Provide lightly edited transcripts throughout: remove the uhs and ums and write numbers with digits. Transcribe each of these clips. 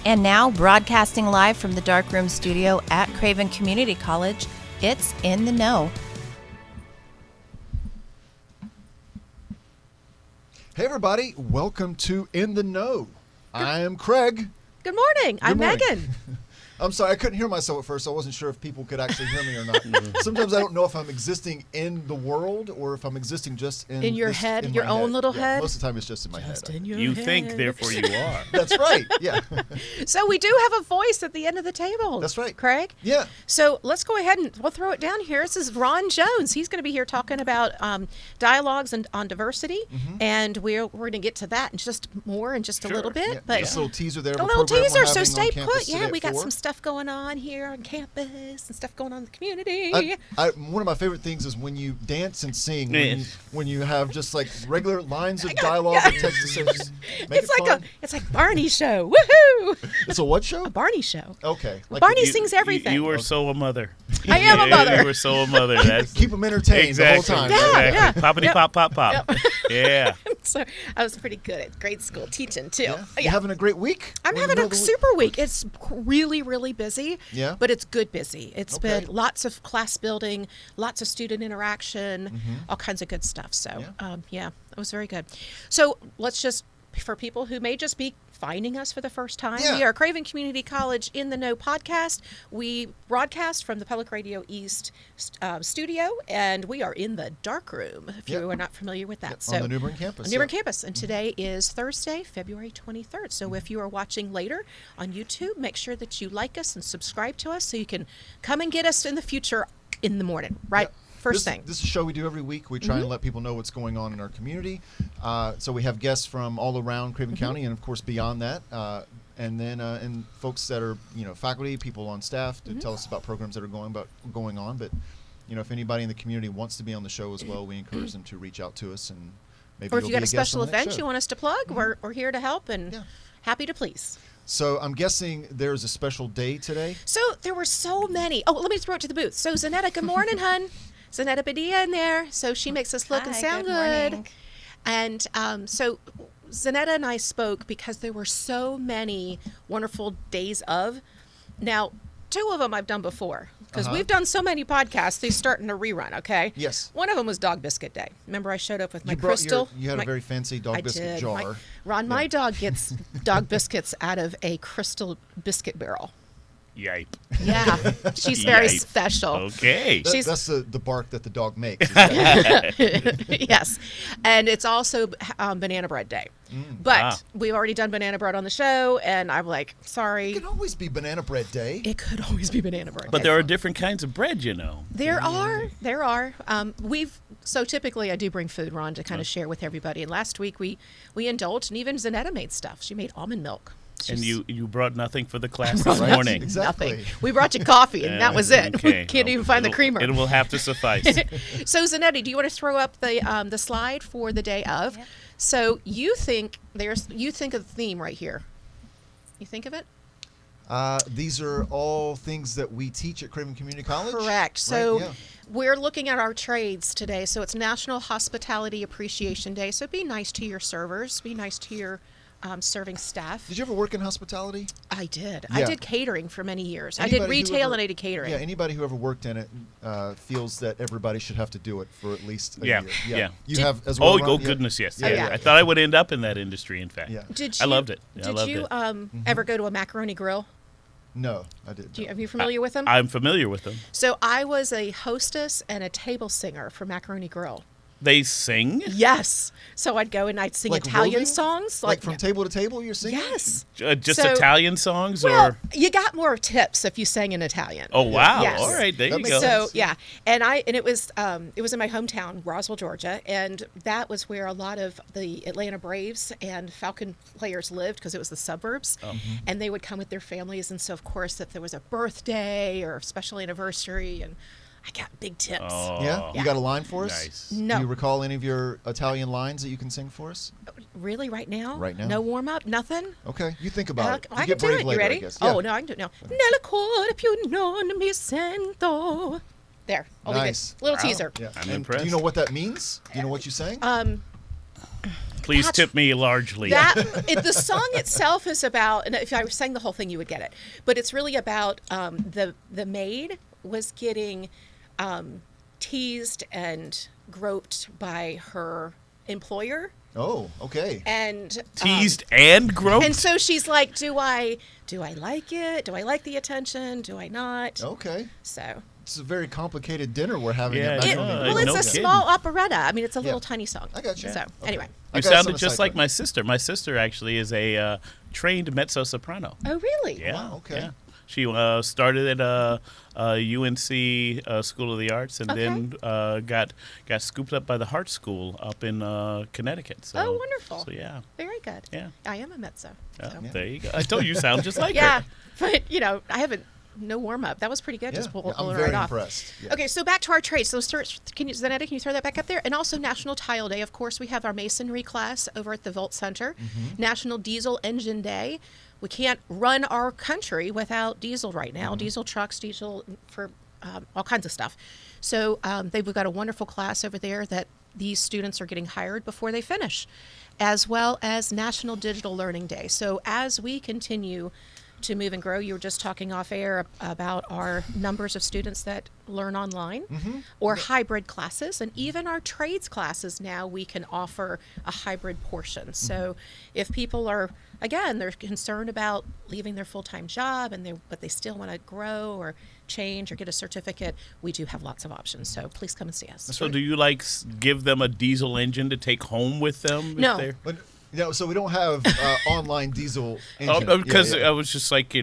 And now, broadcasting live from the Darkroom studio at Craven Community College, it's In the Know. Hey everybody, welcome to In the Know. I am Craig. Good morning. I'm Megan. I'm sorry, I couldn't hear myself at first, so I wasn't sure if people could actually hear me or not. Sometimes I don't know if I'm existing in the world or if I'm existing just in your head, your own little head. Most of the time it's just in my head. You think, therefore you are. That's right, yeah. So we do have a voice at the end of the table. That's right. Craig? Yeah. So let's go ahead and we'll throw it down here. This is Ron Jones. He's going to be here talking about dialogues on diversity, and we're going to get to that in just a little bit. Yeah, but just a little teaser there. A little teaser, so stay put. Yeah, we got some stuff going on here on campus and stuff going on in the community. One of my favorite things is when you dance and sing, when you have just like regular lines of dialogue and text to say, just make it fun. It's like Barney show. Woohoo! It's a what show? A Barney show. Okay. Like Barney sings everything. You were so a mother. I am a mother. You were so a mother. Keep them entertained the whole time. Yeah. Poppity pop pop pop. Yep. Yeah. So I was pretty good at grade school teaching too. Yeah. You having a great week? I'm having a super week. It's really, really busy. Yeah. But it's good busy. It's been lots of class building, lots of student interaction, all kinds of good stuff. So it was very good. So let's just, for people who may just be finding us for the first time, we are Craven Community College In the Know podcast. We broadcast from the Public Radio East studio, and we are in the dark room, if you are not familiar with that. So on the New Bern campus. On New Bern campus. And today is Thursday, February 23rd. So if you are watching later on YouTube, make sure that you like us and subscribe to us so you can come and get us in the future in the morning, right? First thing. This is a show we do every week. We try and let people know what's going on in our community. So we have guests from all around Craven County and, of course, beyond that. And then and folks that are, faculty, people on staff to tell us about programs that are going on. But, if anybody in the community wants to be on the show as well, we encourage them to reach out to us. And maybe or if you got a special event you want us to plug, we're here to help and happy to please. So I'm guessing there's a special day today? So there were so many. Oh, let me throw it to the booth. So Zanetta, good morning, hun. Zanetta Badia in there, so she makes us look and sound good. And so Zanetta and I spoke because there were so many wonderful days of. Now, 2 of them I've done before because we've done so many podcasts. They're starting to rerun. Okay. Yes. One of them was Dog Biscuit Day. Remember, I showed up with my crystal. You had a very fancy dog biscuit jar. My dog gets dog biscuits out of a crystal biscuit barrel. Yipe. Yeah, she's very special. Okay. That's the bark that the dog makes. Yes. And it's also Banana Bread Day. But we've already done Banana Bread on the show, and I'm like, sorry. It could always be Banana Bread Day. It could always be Banana Bread Day. But there are different kinds of bread, There are. So typically I do bring food, Ron, to kind of share with everybody. And last week we indulged, and even Zanetta made stuff. She made almond milk. And you brought nothing for the class this morning. Exactly. Nothing. We brought you coffee, and that was it. Okay. We can't even find the creamer. It will have to suffice. So, Zanetti, do you want to throw up the slide for the day of? Yep. So you think of the theme right here. You think of it? These are all things that we teach at Craven Community College? Correct. So we're looking at our trades today. So it's National Hospitality Appreciation Day. So be nice to your servers. Be nice to your serving staff. Did you ever work in hospitality? I did. Yeah. I did catering for many years. I did retail and I did catering. Yeah, anybody who ever worked in it feels that everybody should have to do it for at least a year. Yeah. You have as well. Oh, goodness, yes. Yeah. I thought I would end up in that industry, in fact. Yeah. I loved it. Did you ever go to a macaroni grill? No, I didn't. Are you familiar with them? I'm familiar with them. So I was a hostess and a table singer for Macaroni Grill. They sing? Yes. So I'd go and I'd sing Italian songs. Like from table to table you're singing? Yes. Just Italian songs? Well, you got more tips if you sang in Italian. Oh, wow. Yes. All right, there you go. So, yeah. And it was in my hometown, Roswell, Georgia, and that was where a lot of the Atlanta Braves and Falcon players lived because it was the suburbs. And they would come with their families, and so, of course, if there was a birthday or a special anniversary, and I got big tips. Oh. Yeah? You got a line for us? Nice. No. Do you recall any of your Italian lines that you can sing for us? Really, right now? Right now? No warm-up? Nothing? Okay, you think about it. I can do it. Later, You ready? I guess. Yeah. Oh, no, I can do it now. Nella cuore più non mi sento. There. Nice. Little teaser. Yeah. I'm impressed. Do you know what that means? Do you know what you sang? Please tip me largely. The song itself is about, and if I sang the whole thing, you would get it. But it's really about the maid was getting teased and groped by her employer. Oh, okay. And teased and groped. And so she's like, "Do I like it? Do I like the attention? Do I not?" Okay. So it's a very complicated dinner we're having. Yeah, well, it's no a kidding. small operetta. I mean, it's a little tiny song. I got you. So anyway, You sounded just like my sister. My sister actually is a trained mezzo soprano. Oh, really? Yeah. Wow, okay. Yeah. She started at UNC School of the Arts, and then got scooped up by the Hart School up in Connecticut. So, oh, wonderful. So yeah. Very good. Yeah. I am a mezzo. Yeah, So. there you go. I told you sound just like Yeah, her. but I haven't. No warm up. That was pretty good. Just pull I'm it very right off. impressed. Yeah. Okay, so back to our trades. So Zanetta, can you throw that back up there? And also National Tile Day. Of course, we have our masonry class over at the Volt Center. National Diesel Engine Day. We can't run our country without diesel right now. Diesel trucks, diesel for all kinds of stuff. So we've got a wonderful class over there that these students are getting hired before they finish, as well as National Digital Learning Day. So as we continue to move and grow, you were just talking off air about our numbers of students that learn online or hybrid classes, and even our trades classes now we can offer a hybrid portion. So if people are, again, they're concerned about leaving their full-time job but they still want to grow or change or get a certificate, we do have lots of options. So please come and see us. So do you give them a diesel engine to take home with them? No. So we don't have online diesel engine. Because I was just like, I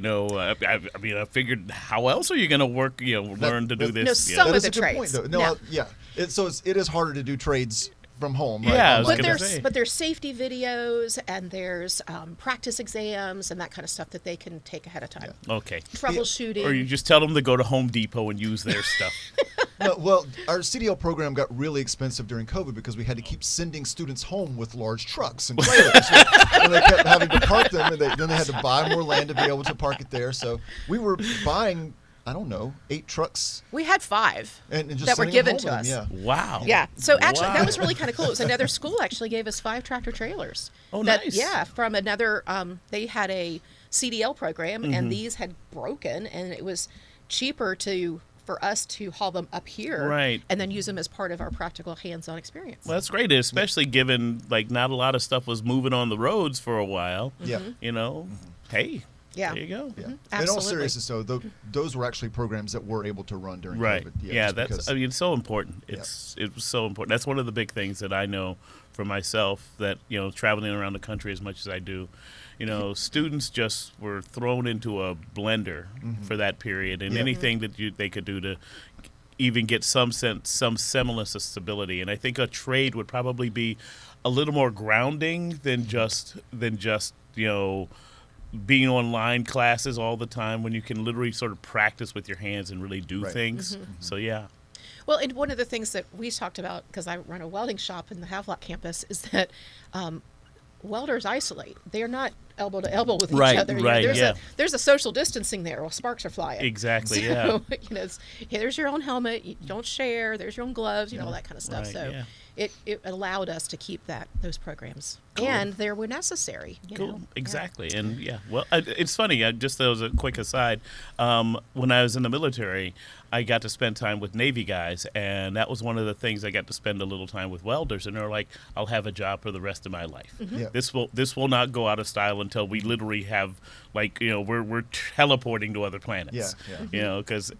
mean, I figured, how else are you going to work, learn to do this? No, some that of is the a good trades. point, though. No, yeah. It is harder to do trades from home, right? Yeah, I was But gonna there's say. there's safety videos and there's practice exams and that kind of stuff that they can take ahead of time. Okay. Troubleshooting. Or you just tell them to go to Home Depot and use their stuff. No, well, our CDL program got really expensive during COVID because we had to keep sending students home with large trucks and trailers. And they kept having to park them, and then they had to buy more land to be able to park it there. So we were buying, 8 trucks. We had 5 and just that were sending them given home to with us. them, Wow. Yeah. So actually, Wow. that was really kind of cool. It was another school actually gave us 5 tractor trailers. Oh, nice. Yeah, from another. They had a CDL program, and these had broken, and it was cheaper for us to haul them up here, Right. and then use them as part of our practical hands-on experience. Well, that's great, especially given not a lot of stuff was moving on the roads for a while. Yeah. Hey, Yeah. there you go. Yeah. In all Absolutely. seriousness, though, those were actually programs that were able to run during Right. COVID. Yeah, just that's. because- I mean, it's so important. It was so important. That's one of the big things that I know for myself. That traveling around the country as much as I do, students just were thrown into a blender for that period, and anything that they could do to even get some semblance of stability. And I think a trade would probably be a little more grounding than just being online classes all the time, when you can literally sort of practice with your hands and really do Right. things. So yeah. Well, and one of the things that we talked about, because I run a welding shop in the Havelock campus, is that welders isolate. They're not elbow to elbow with Right, each other. right, There's a social distancing there while sparks are flying. Exactly, So, there's your own helmet. You don't share. There's your own gloves. All that kind of stuff. Right, So yeah. it allowed us to keep those programs, Cool. and they were necessary. Cool. Exactly. And well, it's funny. Just as a quick aside, when I was in the military, I got to spend time with Navy guys, and that was one of the things. I got to spend a little time with welders, and they're like, "I'll have a job for the rest of my life. Yeah. This will not go out of style until we literally have we're teleporting to other planets. Yeah. Because."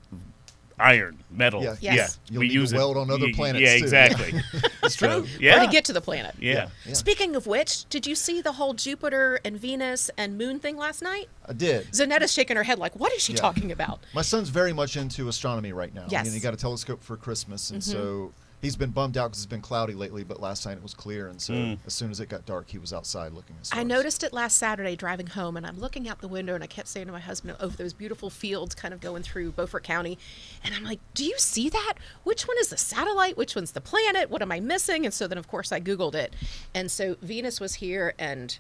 Iron, metal, Yeah. Yes. You'll we need to use weld on other planets, Yeah, too. exactly. It's true. Yeah. Or to get to the planet. Yeah. Yeah. Speaking of which, did you see the whole Jupiter and Venus and Moon thing last night? I did. Zanetta's shaking her head like, what is she Yeah. talking about? My son's very much into astronomy right now. Yes. He got a telescope for Christmas, and so he's been bummed out because it's been cloudy lately, but last night it was clear, and so as soon as it got dark, he was outside looking at stars. I noticed it last Saturday driving home, and I'm looking out the window, and I kept saying to my husband, over those beautiful fields kind of going through Beaufort County, and I'm like, do you see that? Which one is the satellite? Which one's the planet? What am I missing? And so then, of course, I Googled it. And so Venus was here, and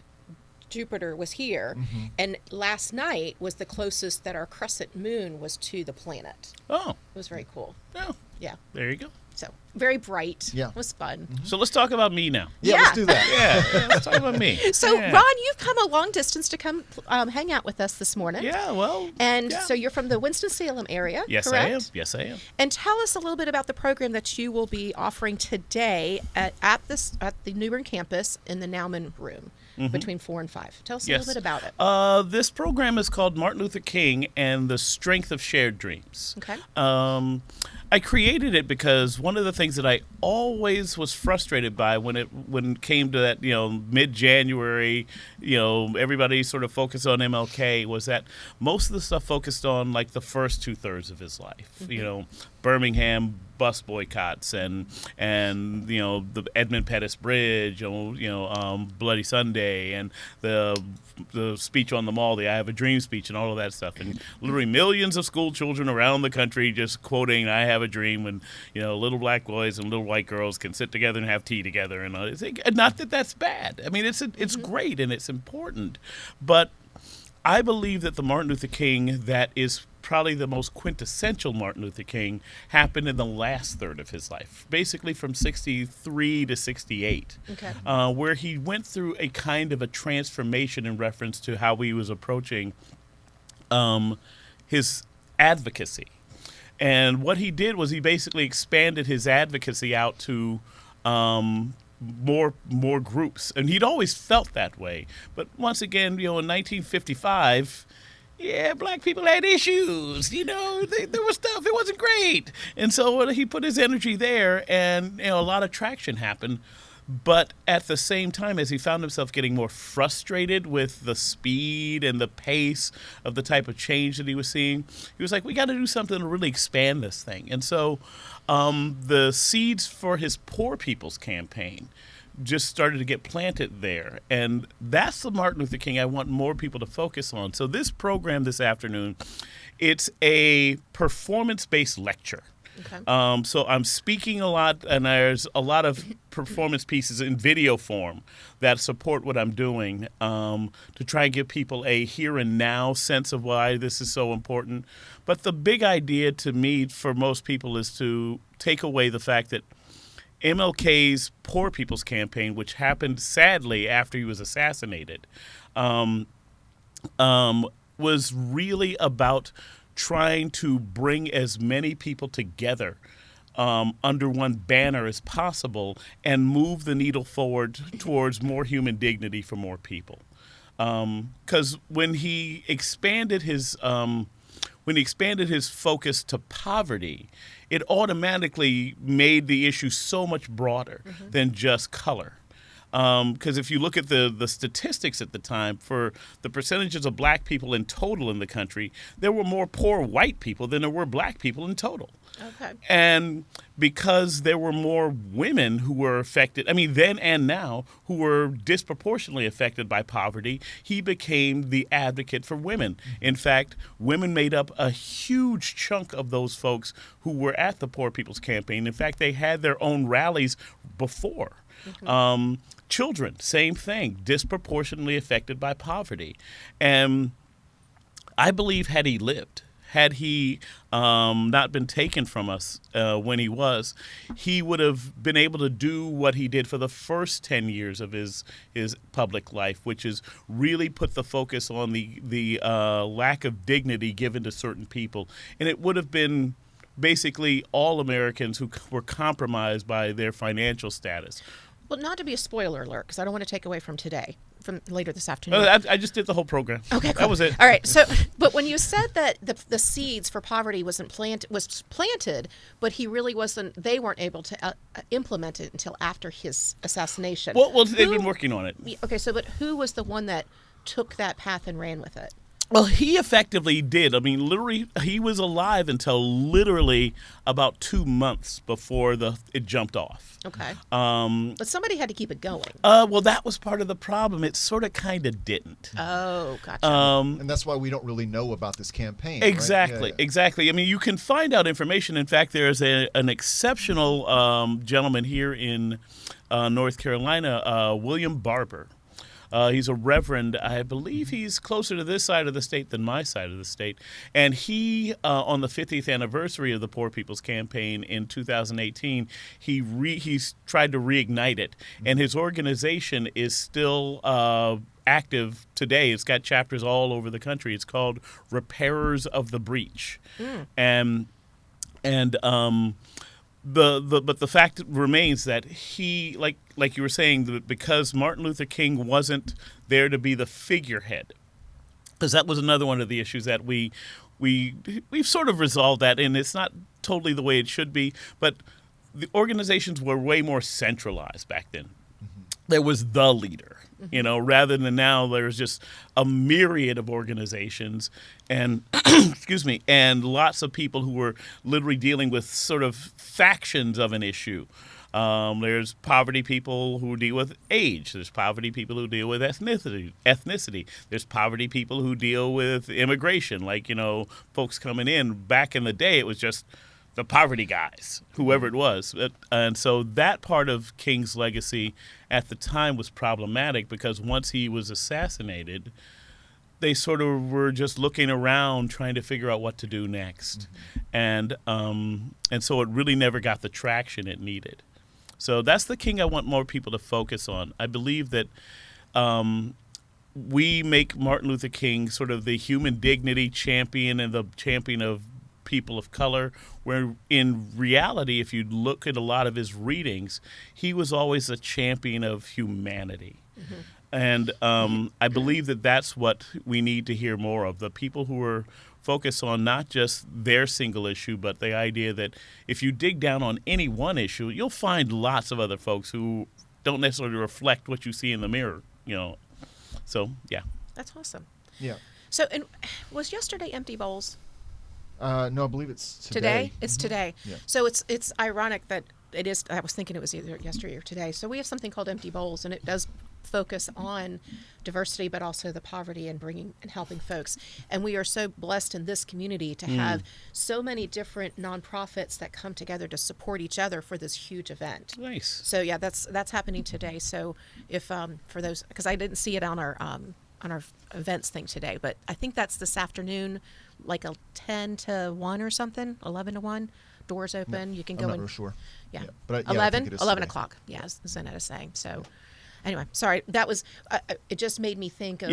Jupiter was here, and last night was the closest that our crescent moon was to the planet. Oh. It was very cool. Oh. Yeah. There you go. So very bright. Yeah. It was fun. So let's talk about me now. Yeah, let's do that. Yeah, let's talk about me. So, Yeah. Ron, you've come a long distance to come hang out with us this morning. Yeah, well. And yeah. so you're from the Winston-Salem area, Yes, correct? I am. Yes, I am. And tell us a little bit about the program that you will be offering today at the New Bern campus in the Nauman room between 4 and 5. Tell us a little bit about it. This program is called Martin Luther King and the Strength of Shared Dreams. Okay. I created it because one of the things that I always was frustrated by when it came to that, mid-January, everybody sort of focused on MLK, was that most of the stuff focused on like the first 2/3 of his life. Birmingham bus boycotts and the Edmund Pettus Bridge, Bloody Sunday, and the speech on the mall, the I Have a Dream speech, and all of that stuff, and literally millions of school children around the country just quoting I Have a Dream, and little black boys and little white girls can sit together and have tea together, and not that that's bad. I mean, it's great and it's important, but I believe that the Martin Luther King that is probably the most quintessential Martin Luther King happened in the last third of his life, basically from 63 to 68, where he went through a kind of a transformation in reference to how he was approaching his advocacy. And what he did was he basically expanded his advocacy out to more groups, and he'd always felt that way. But once again, in 1955, black people had issues. There was stuff. It wasn't great, and so he put his energy there, and a lot of traction happened. But at the same time, as he found himself getting more frustrated with the speed and the pace of the type of change that he was seeing, he was like, we got to do something to really expand this thing. And so the seeds for his Poor People's Campaign just started to get planted there. And that's the Martin Luther King I want more people to focus on. So this program this afternoon, it's a performance-based lecture. Okay. So I'm speaking a lot, and there's a lot of performance pieces in video form that support what I'm doing, to try and give people a here and now sense of why this is so important. But the big idea to me for most people is to take away the fact that MLK's Poor People's Campaign, which happened sadly after he was assassinated, was really about trying to bring as many people together under one banner as possible and move the needle forward towards more human dignity for more people. Because when he expanded his focus to poverty, it automatically made the issue so much broader than just color. Because if you look at the statistics at the time, for the percentages of black people in total in the country, there were more poor white people than there were black people in total. Okay. And because there were more women who were affected, then and now, who were disproportionately affected by poverty, he became the advocate for women. In fact, women made up a huge chunk of those folks who were at the Poor People's Campaign. In fact, they had their own rallies before. Children, same thing, disproportionately affected by poverty. And I believe had he lived, had he not been taken from us when he was, he would have been able to do what he did for the first 10 years of his public life, which is really put the focus on the lack of dignity given to certain people. And it would have been basically all Americans who were compromised by their financial status. Well, not to be a spoiler alert, because I don't want to take away from today, from later this afternoon. I just did the whole program. Okay, cool. That was it. All right. So, but when you said that the seeds for poverty was planted, but he really wasn't. They weren't able to implement it until after his assassination. Well, they've been working on it. Okay. So, but who was the one that took that path and ran with it? Well, he effectively did. Literally, he was alive until literally about 2 months before it jumped off. Okay. But somebody had to keep it going. Well, that was part of the problem. It sort of kind of didn't. Oh, gotcha. And that's why we don't really know about this campaign. Exactly, right? Yeah. Exactly. You can find out information. In fact, there's an exceptional gentleman here in North Carolina, William Barber. He's a reverend. I believe he's closer to this side of the state than my side of the state. And he, on the 50th anniversary of the Poor People's Campaign in 2018, he's tried to reignite it. And his organization is still active today. It's got chapters all over the country. It's called Repairers of the Breach. But the fact remains that he, like you were saying, because Martin Luther King wasn't there to be the figurehead, because that was another one of the issues that we've sort of resolved that, and it's not totally the way it should be, but the organizations were way more centralized back then. There was the leader, rather than now there's just a myriad of organizations and excuse me, and lots of people who were literally dealing with sort of factions of an issue. There's poverty people who deal with age. There's poverty people who deal with ethnicity. There's poverty people who deal with immigration, like, folks coming in. Back in the day, it was just the poverty guys, whoever it was. And so that part of King's legacy at the time was problematic, because once he was assassinated, they sort of were just looking around trying to figure out what to do next. And so it really never got the traction it needed. So that's the King I want more people to focus on. I believe that we make Martin Luther King sort of the human dignity champion and the champion of people of color, where in reality, if you look at a lot of his readings, he was always a champion of humanity. And I believe that that's what we need to hear more of, the people who are focused on not just their single issue, but the idea that if you dig down on any one issue, you'll find lots of other folks who don't necessarily reflect what you see in the mirror, So, yeah. That's awesome. Yeah. So, and was yesterday Empty Bowls? No, I believe it's today. It's today. Yeah. So it's ironic that it is. I was thinking it was either yesterday or today. So we have something called Empty Bowls, and it does focus on diversity, but also the poverty and bringing and helping folks. And we are so blessed in this community to have so many different nonprofits that come together to support each other for this huge event. Nice. So yeah, that's happening today. So if for those, because I didn't see it on our events thing today, but I think that's this afternoon, like a 10 to 1 or something, 11 to 1. Doors open. No, you can I'm go not in. real sure. Yeah. But 11 o'clock. Yeah, as Zanetta is saying. So anyway, sorry. That was, it just made me think of,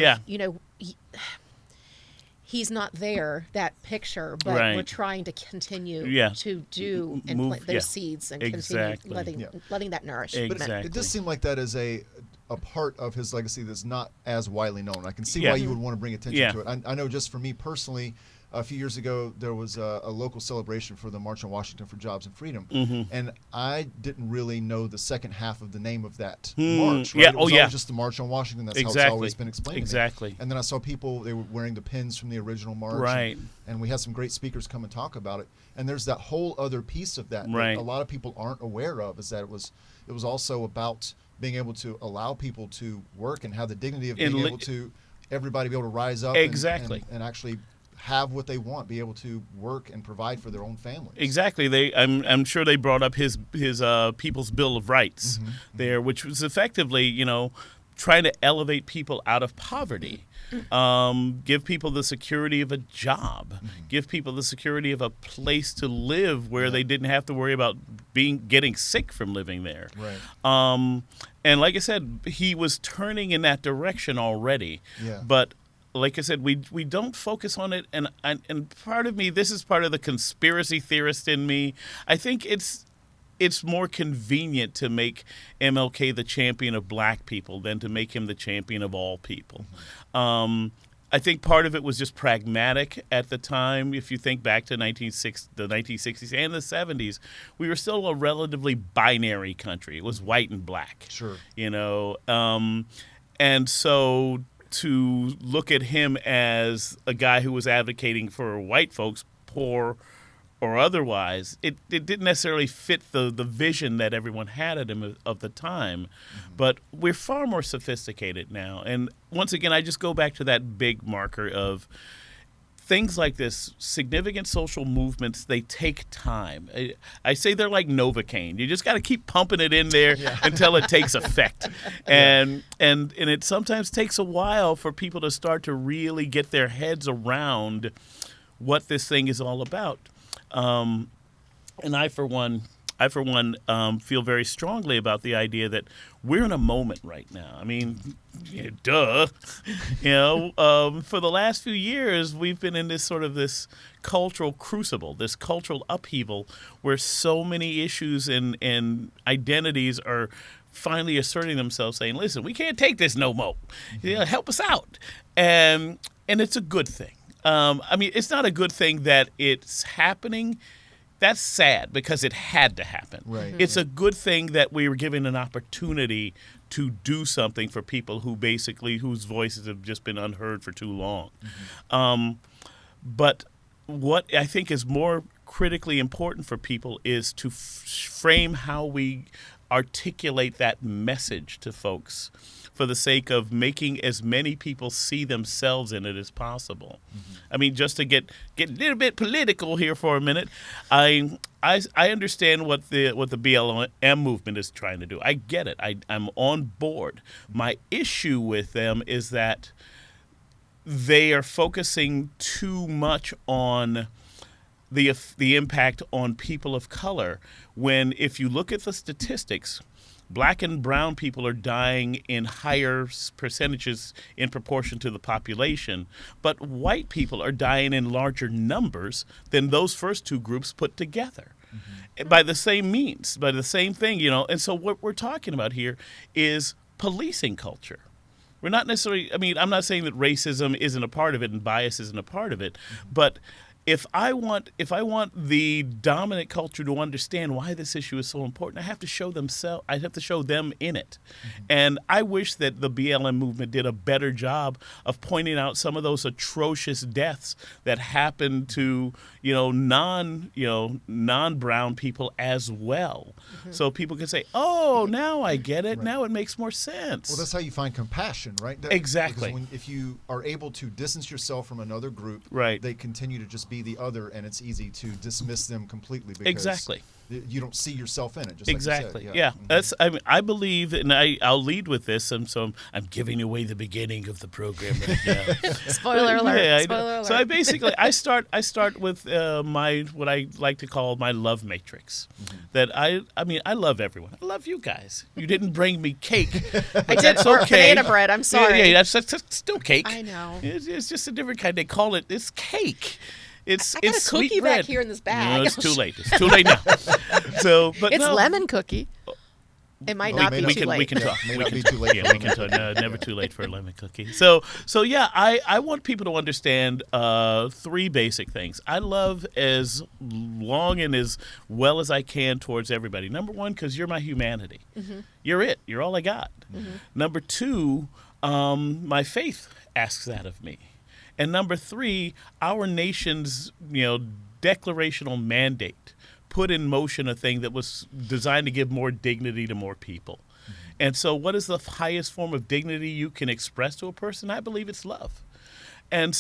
he's not there, that picture, but we're trying to continue to do and plant those seeds and continue letting that nourish. But it does seem like that is a part of his legacy that's not as widely known. I can see why you would want to bring attention to it. I know just for me personally, a few years ago, there was a local celebration for the March on Washington for Jobs and Freedom, and I didn't really know the second half of the name of that march. Right? It was always just the March on Washington. That's how it's always been explained to me. And then I saw people, they were wearing the pins from the original march, and we had some great speakers come and talk about it. And there's that whole other piece of that that a lot of people aren't aware of, is that it was also about being able to allow people to work and have the dignity of being able to, everybody be able to rise up and actually have what they want, be able to work and provide for their own families. Exactly. I'm sure they brought up his People's Bill of Rights there, which was effectively, trying to elevate people out of poverty. Give people the security of a job, give people the security of a place to live where they didn't have to worry about getting sick from living there. And like I said, he was turning in that direction already. But like I said, we don't focus on it, and part of me, this is part of the conspiracy theorist in me. I think it's more convenient to make MLK the champion of black people than to make him the champion of all people. I think part of it was just pragmatic at the time. If you think back to the 1960s and the 70s, we were still a relatively binary country. It was white and black. And so to look at him as a guy who was advocating for white folks, poor or otherwise, it didn't necessarily fit the vision that everyone had of him of the time. But we're far more sophisticated now. And once again, I just go back to that big marker of things like this, significant social movements, they take time. I say they're like Novocaine. You just got to keep pumping it in there until it takes effect. And it sometimes takes a while for people to start to really get their heads around what this thing is all about. And I, for one, feel very strongly about the idea that we're in a moment right now. I mean, duh. For the last few years, we've been in this cultural crucible, this cultural upheaval, where so many issues and identities are finally asserting themselves, saying, "Listen, we can't take this no more. Help us out." And it's a good thing. It's not a good thing that it's happening. That's sad because it had to happen. Right. It's a good thing that we were given an opportunity to do something for people whose voices have just been unheard for too long. But what I think is more critically important for people is to frame how we articulate that message to folks, for the sake of making as many people see themselves in it as possible. I mean, just to get a little bit political here for a minute, I understand what the BLM movement is trying to do. I get it. I'm on board. My issue with them is that they are focusing too much on the impact on people of color, when if you look at the statistics, Black and brown people are dying in higher percentages in proportion to the population, but white people are dying in larger numbers than those first two groups put together. By the same means, by the same thing, And so what we're talking about here is policing culture. We're not necessarily, I'm not saying that racism isn't a part of it and bias isn't a part of it, but if I want the dominant culture to understand why this issue is so important, I have to show them in it. And I wish that the BLM movement did a better job of pointing out some of those atrocious deaths that happened to non-brown people as well. So people can say, "Oh, now I get it. Right. Now it makes more sense." Well, that's how you find compassion, right? Exactly. Because if you are able to distance yourself from another group, right, they continue to just be the other, and it's easy to dismiss them completely because exactly. You don't see yourself in it. Just exactly. Like you said. That's. I believe, and I'll lead with this. And so I'm giving away the beginning of the program right now. Spoiler alert! Yeah, Spoiler alert. So I start with what I like to call my love matrix. That I love everyone. I love you guys. You didn't bring me cake. I did for banana bread. I'm sorry. Yeah, that's still cake. I know. It's just a different kind. They call it. It's cake. I got a cookie back here in this bag. No, it's too late. It's too late now. But it's lemon cookie. It might not be too late. We can talk. May not be too late. Yeah, we can talk. No, never too late for a lemon cookie. So yeah, I want people to understand three basic things. I love as long and as well as I can towards everybody. Number one, because you're my humanity. You're it. You're all I got. Number two, my faith asks that of me. And number three, our nation's declarational mandate put in motion a thing that was designed to give more dignity to more people. And so what is the highest form of dignity you can express to a person? I believe it's love. And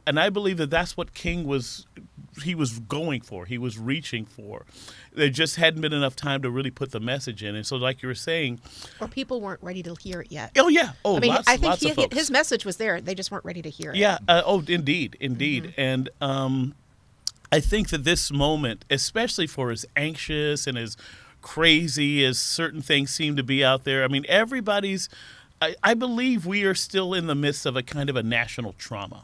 I believe that that's what King was going for. He was reaching for. There just hadn't been enough time to really put the message in. And so like you were saying. Or people weren't ready to hear it yet. Oh, yeah. Oh, I think lots of folks. His message was there. They just weren't ready to hear it. Yeah. Indeed. And I think that this moment, especially for as anxious and as crazy as certain things seem to be out there, everybody's. I believe we are still in the midst of a kind of a national trauma.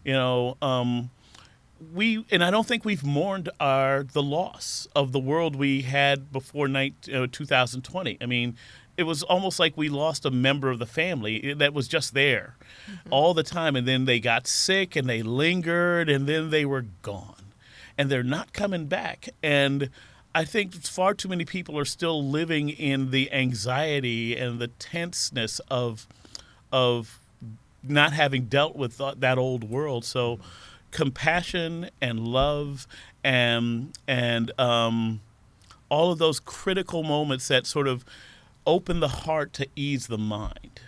And I don't think we've mourned the loss of the world we had before 2020. It was almost like we lost a member of the family that was just there all the time, and then they got sick and they lingered and then they were gone. And they're not coming back. And I think far too many people are still living in the anxiety and the tenseness of not having dealt with that old world. So compassion and love and all of those critical moments that sort of open the heart to ease the mind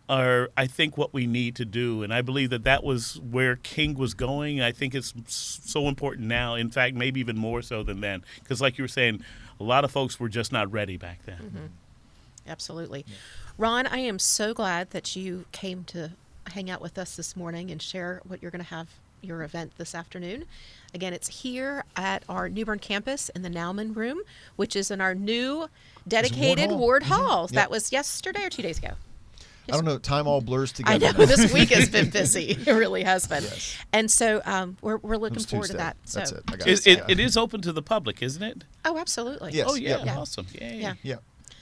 are, I think, what we need to do. And I believe that was where King was going. I think it's so important now. In fact, maybe even more so than then. Because like you were saying, a lot of folks were just not ready back then. Mm-hmm. Absolutely. Yeah. Ron, I am so glad that you came to hang out with us this morning and share what you're going to have your event this afternoon. Again, it's here at our New Bern campus in the Nauman Room, which is in our new dedicated Ward Hall. Mm-hmm. That was yesterday or 2 days ago? I don't know. Time all blurs together. I know. This week has been busy. It really has been. Yes. And so we're looking forward to that. So. That's it. It is open to the public, isn't it? Oh, absolutely. Yes. Oh, yeah. Yeah. Awesome. Yeah. Yeah.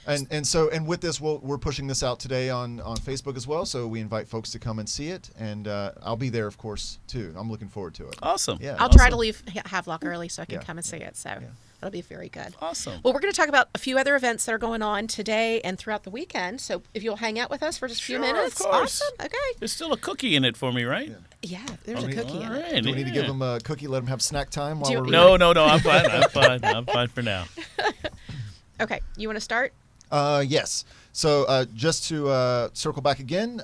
And with this, we're pushing this out today on Facebook as well. So we invite folks to come and see it, and I'll be there, of course, too. I'm looking forward to it. Awesome. Yeah. I'll try to leave Havelock early so I can come and see it. So that'll be very good. Awesome. Well, we're going to talk about a few other events that are going on today and throughout the weekend. So if you'll hang out with us for just a few minutes, of course. awesome. Okay. There's still a cookie in it for me, right? Yeah, there's a cookie in it. Do we need to give them a cookie? Let them have snack time while we're No. I'm fine. I'm fine for now. Okay. You want to start? Yes. So just to circle back again,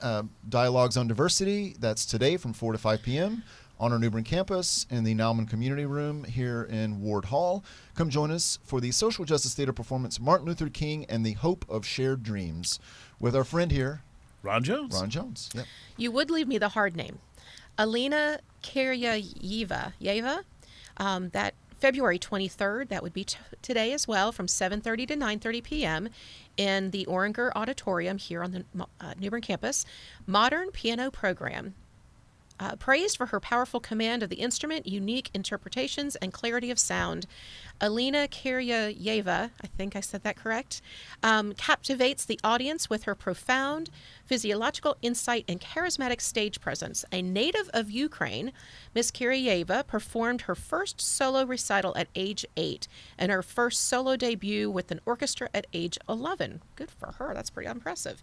Dialogues on Diversity, that's today from 4 to 5 p.m. on our New Bern campus in the Nauman Community Room here in Ward Hall. Come join us for the social justice theater performance, Martin Luther King and the Hope of Shared Dreams, with our friend here, Ron Jones. Yep. You would leave me the hard name. Alina Kiryayeva. That February 23rd, that would be today as well, from 7:30 to 9:30 p.m. in the Oringer Auditorium here on the New Bern campus. Modern piano program. Praised for her powerful command of the instrument, unique interpretations, and clarity of sound. Alina Kiryayeva, I think I said that correct, captivates the audience with her profound physiological insight and charismatic stage presence. A native of Ukraine, Miss Kiryayeva performed her first solo recital at age 8 and her first solo debut with an orchestra at age 11. Good for her. That's pretty impressive.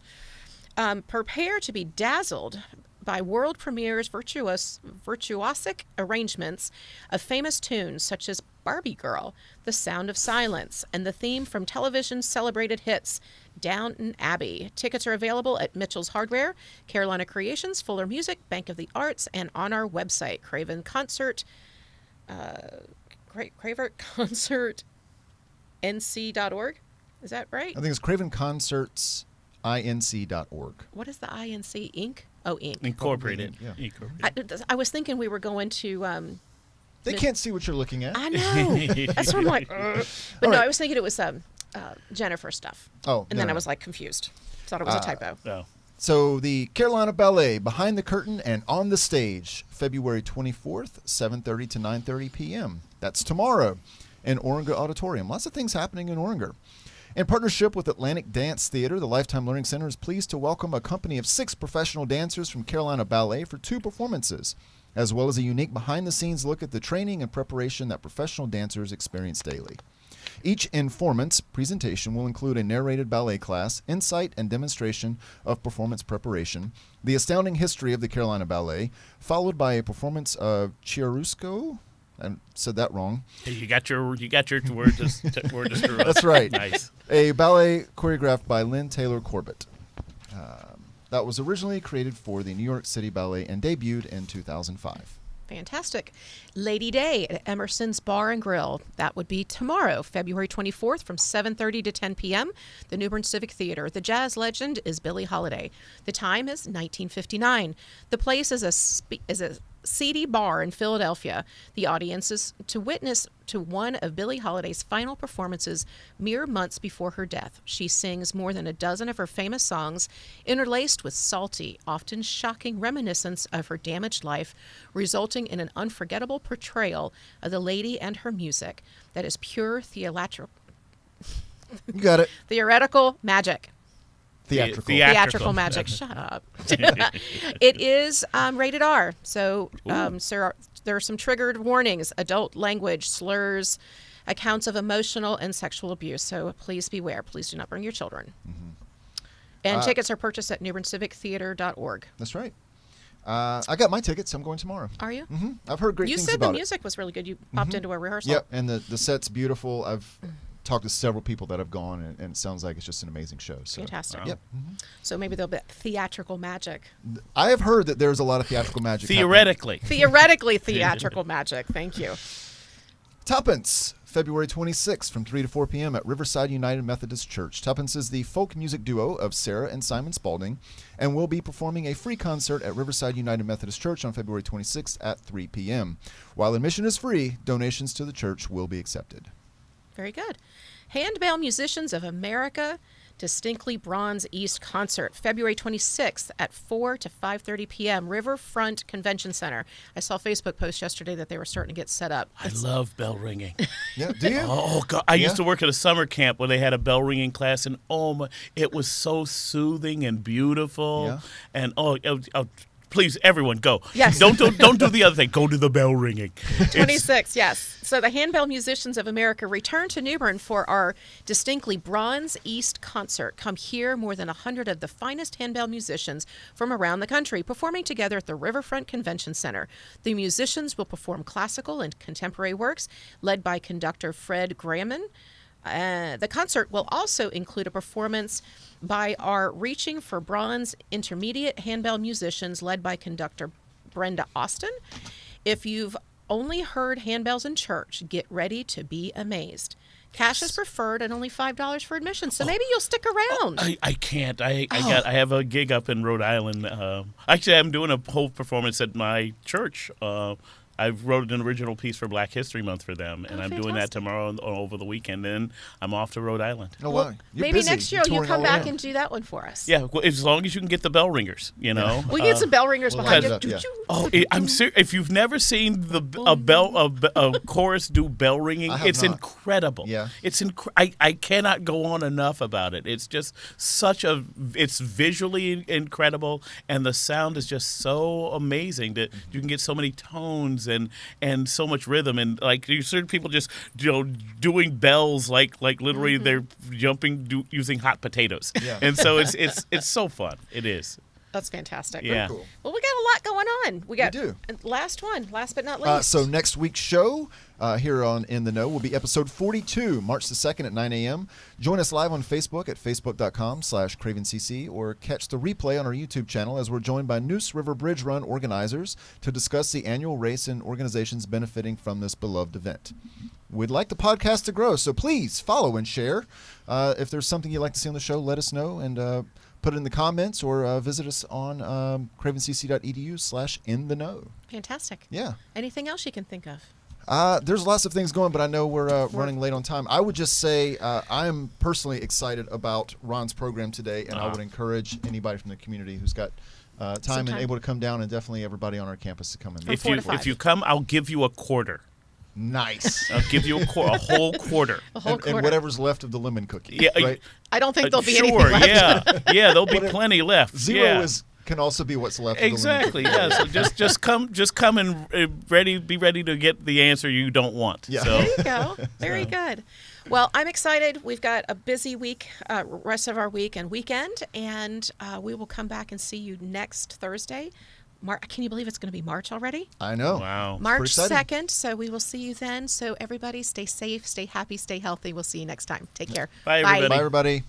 Prepare to be dazzled by world premieres virtuosic arrangements of famous tunes such as Barbie Girl, The Sound of Silence, and the theme from television's celebrated hits, Downton Abbey. Tickets are available at Mitchell's Hardware, Carolina Creations, Fuller Music, Bank of the Arts, and on our website, Craven Concert, NC.org. Is that right? I think it's cravenconcertsinc.org. What is the INC? Inc? Oh, Inc. Incorporated. Yeah. I was thinking we were going to... They can't see what you're looking at. I know. That's what I'm like. But no, I was thinking it was Jennifer stuff. Oh, and then I was like confused. Thought it was a typo. No. So the Carolina Ballet, Behind the Curtain and on the Stage, February 24th, 7:30 to 9:30 p.m. That's tomorrow in Oringer Auditorium. Lots of things happening in Oringer. In partnership with Atlantic Dance Theater, the Lifetime Learning Center is pleased to welcome a company of 6 professional dancers from Carolina Ballet for 2 performances, as well as a unique behind-the-scenes look at the training and preparation that professional dancers experience daily. Each informant's presentation will include a narrated ballet class, insight and demonstration of performance preparation, the astounding history of the Carolina Ballet, followed by a performance of Chiaroscuro. I said that wrong. Hey, you got your word to screw up. That's right. Nice. A ballet choreographed by Lynn Taylor Corbett. That was originally created for the New York City Ballet and debuted in 2005. Fantastic. Lady Day at Emerson's Bar and Grill. That would be tomorrow, February 24th from 7:30 to 10 p.m. The New Bern Civic Theater. The jazz legend is Billie Holiday. The time is 1959. The place is a seedy bar in Philadelphia. The audience is to witness to one of Billie Holiday's final performances mere months before her death. She sings more than a dozen of her famous songs, interlaced with salty, often shocking reminiscence of her damaged life, resulting in an unforgettable portrayal of the lady and her music that is pure You got it. theoretical magic. Theatrical Magic. Shut up. It is rated R, so there are some triggered warnings, adult language, slurs, accounts of emotional and sexual abuse. So please beware. Please do not bring your children. Mm-hmm. And tickets are purchased at newberncivictheater.org. That's right. I got my tickets. I'm going tomorrow. Are you? Mm-hmm. I've heard great things about it. You said the music was really good. You popped into a rehearsal. Yep, and the set's beautiful. talked to several people that have gone, and it sounds like it's just an amazing show. So. Fantastic. Wow. Yep. Mm-hmm. So maybe there'll be theatrical magic. I have heard that there's a lot of theatrical magic. Theoretically. Theoretically theatrical magic. Thank you. Tuppence, February 26th from 3 to 4 p.m. at Riverside United Methodist Church. Tuppence is the folk music duo of Sarah and Simon Spalding and will be performing a free concert at Riverside United Methodist Church on February 26th at 3 p.m. While admission is free, donations to the church will be accepted. Very good. Handbell Musicians of America Distinctly Bronze East Concert, February 26th at 4 to 5:30 p.m. Riverfront Convention Center. I saw a Facebook post yesterday that they were starting to get set up. I love bell ringing. Yeah, do you? Oh God! I used to work at a summer camp where they had a bell ringing class, and it was so soothing and beautiful. Yeah. And please, everyone, go. Yes. Don't do the other thing. Go to the bell ringing. 26, yes. So the Handbell Musicians of America return to New Bern for our Distinctly Bronze East Concert. Come hear more than 100 of the finest handbell musicians from around the country performing together at the Riverfront Convention Center. The musicians will perform classical and contemporary works led by conductor Fred Graham. The concert will also include a performance by our Reaching for Bronze Intermediate Handbell musicians led by conductor Brenda Austin. If you've only heard handbells in church, get ready to be amazed. Cash is preferred and only $5 for admission, so maybe you'll stick around. I can't. I have a gig up in Rhode Island. Actually, I'm doing a whole performance at my church. I wrote an original piece for Black History Month for them, and I'm doing that tomorrow over the weekend. Then I'm off to Rhode Island. Oh, wow. You're Maybe busy. next year You're you touring come all back around. and do that one for us. Yeah, well, as long as you can get the bell ringers, you know. We get some bell ringers we'll behind line you. it up, yeah. Oh, I'm serious. If you've never seen a chorus do bell ringing, I have it's not. incredible. Yeah. It's I cannot go on enough about it. It's just it's visually incredible, and the sound is just so amazing that you can get so many tones and so much rhythm, and like you see people just doing bells like literally they're jumping using hot potatoes. Yeah. And so it's so fun. It is. That's fantastic. Yeah. Cool. Well, we got a lot going on. We do. Last but not least. So next week's show here on In the Know will be episode 42, March the 2nd at 9 a.m. Join us live on Facebook at facebook.com/CravenCC or catch the replay on our YouTube channel as we're joined by Neuse River Bridge Run organizers to discuss the annual race and organizations benefiting from this beloved event. We'd like the podcast to grow, so please follow and share. If there's something you'd like to see on the show, let us know and put it in the comments or visit us on cravencc.edu/inthe-know. Fantastic. Yeah. Anything else you can think of? There's lots of things going, but I know we're running late on time. I would just say I am personally excited about Ron's program today, and I would encourage anybody from the community who's got time and able to come down, and definitely everybody on our campus to come in. If you come, I'll give you a quarter. Nice. I'll give you a whole quarter. And whatever's left of the lemon cookie. Yeah, right? I don't think there'll be sure, anything left. yeah, there'll be plenty left. Zero can also be what's left. Exactly. Of the lemon cookie. Yeah. So just come and be ready to get the answer you don't want. Yeah. So. There you go. Very good. Well, I'm excited. We've got a busy week, rest of our week and weekend, and we will come back and see you next Thursday. Can you believe it's going to be March already? I know. Wow. March Pretty exciting. 2nd, so we will see you then. So everybody stay safe, stay happy, stay healthy. We'll see you next time. Take care. Bye, everybody. Bye, everybody.